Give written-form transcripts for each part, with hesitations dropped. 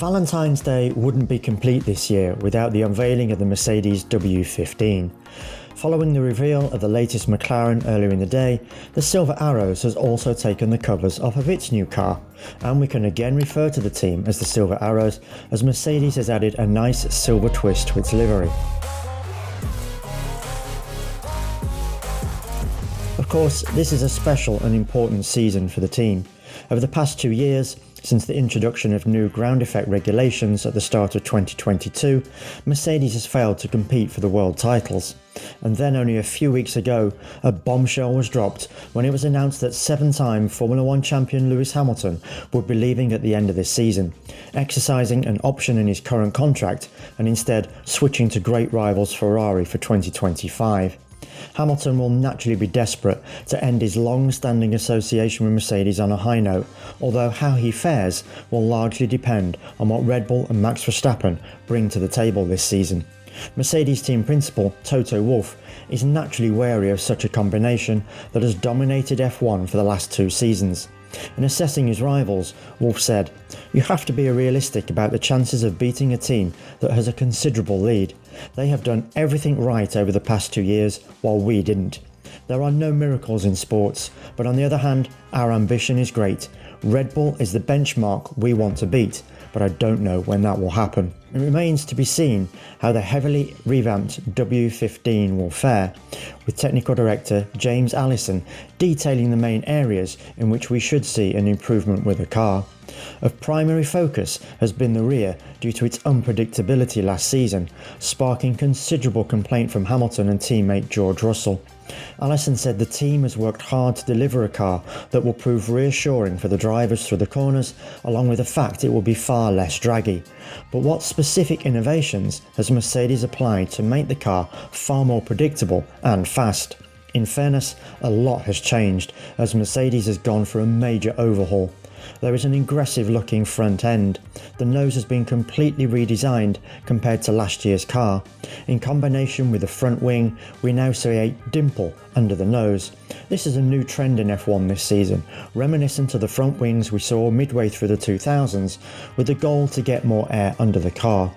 Valentine's Day wouldn't be complete this year without the unveiling of the Mercedes W15. Following the reveal of the latest McLaren earlier in the day, the Silver Arrows has also taken the covers off of its new car, and we can again refer to the team as the Silver Arrows as Mercedes has added a nice silver twist to its livery. Of course, this is a special and important season for the team. Over the past 2 years, since the introduction of new ground effect regulations at the start of 2022, Mercedes has failed to compete for the world titles. And then only a few weeks ago, a bombshell was dropped when it was announced that 7-time Formula 1 champion Lewis Hamilton would be leaving at the end of this season, exercising an option in his current contract and instead switching to great rivals Ferrari for 2025. Hamilton will naturally be desperate to end his long-standing association with Mercedes on a high note, although how he fares will largely depend on what Red Bull and Max Verstappen bring to the table this season. Mercedes team principal Toto Wolff is naturally wary of such a combination that has dominated F1 for the last 2 seasons. In assessing his rivals, Wolff said, "You have to be realistic about the chances of beating a team that has a considerable lead. They have done everything right over the past 2 years, while we didn't. There are no miracles in sports, but on the other hand, our ambition is great. Red Bull is the benchmark we want to beat, but I don't know when that will happen." It remains to be seen how the heavily revamped W15 will fare, with technical director James Allison detailing the main areas in which we should see an improvement with the car. Of primary focus has been the rear due to its unpredictability last season, sparking considerable complaint from Hamilton and teammate George Russell. Allison said the team has worked hard to deliver a car that will prove reassuring for the drivers through the corners, along with the fact it will be far less draggy. But what specific innovations has Mercedes applied to make the car far more predictable and fast? In fairness, a lot has changed as Mercedes has gone for a major overhaul. There is an aggressive looking front end. The nose has been completely redesigned compared to last year's car. In combination with the front wing, we now see a dimple under the nose. This is a new trend in F1 this season, reminiscent of the front wings we saw midway through the 2000s, with the goal to get more air under the car.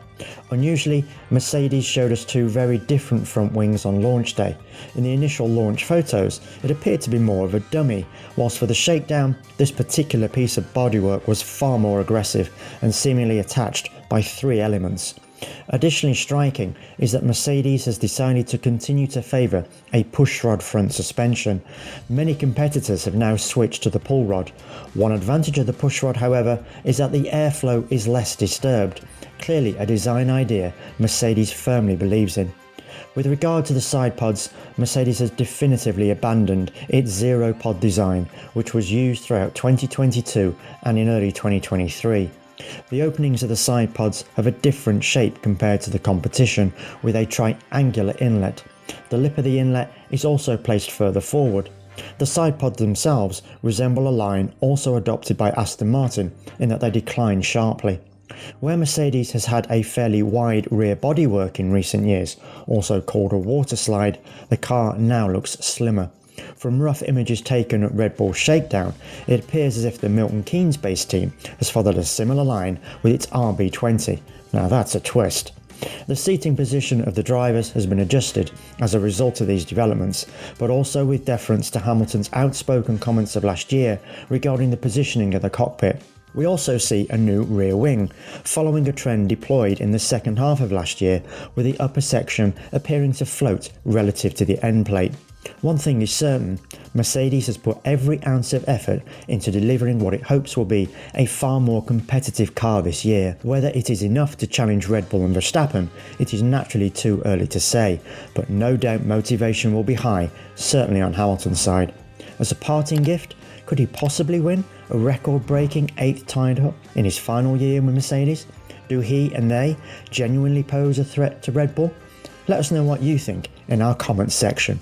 Unusually, Mercedes showed us 2 very different front wings on launch day. In the initial launch photos, it appeared to be more of a dummy, whilst for the shakedown, this particular piece of bodywork was far more aggressive and seemingly attached by 3 elements. Additionally striking is that Mercedes has decided to continue to favour a pushrod front suspension. Many competitors have now switched to the pull rod. One advantage of the pushrod, however, is that the airflow is less disturbed. Clearly a design idea Mercedes firmly believes in. With regard to the side pods, Mercedes has definitively abandoned its zero pod design, which was used throughout 2022 and in early 2023. The openings of the side pods have a different shape compared to the competition, with a triangular inlet. The lip of the inlet is also placed further forward. The side pods themselves resemble a line also adopted by Aston Martin in that they decline sharply. Where Mercedes has had a fairly wide rear bodywork in recent years, also called a water slide, the car now looks slimmer. From rough images taken at Red Bull Shakedown, it appears as if the Milton Keynes-based team has followed a similar line with its RB20. Now that's a twist. The seating position of the drivers has been adjusted as a result of these developments, but also with deference to Hamilton's outspoken comments of last year regarding the positioning of the cockpit. We also see a new rear wing, following a trend deployed in the second half of last year, with the upper section appearing to float relative to the end plate. One thing is certain, Mercedes has put every ounce of effort into delivering what it hopes will be a far more competitive car this year. Whether it is enough to challenge Red Bull and Verstappen, it is naturally too early to say, but no doubt motivation will be high, certainly on Hamilton's side. As a parting gift, could he possibly win a record-breaking 8th title in his final year with Mercedes? Do he and they genuinely pose a threat to Red Bull? Let us know what you think in our comments section.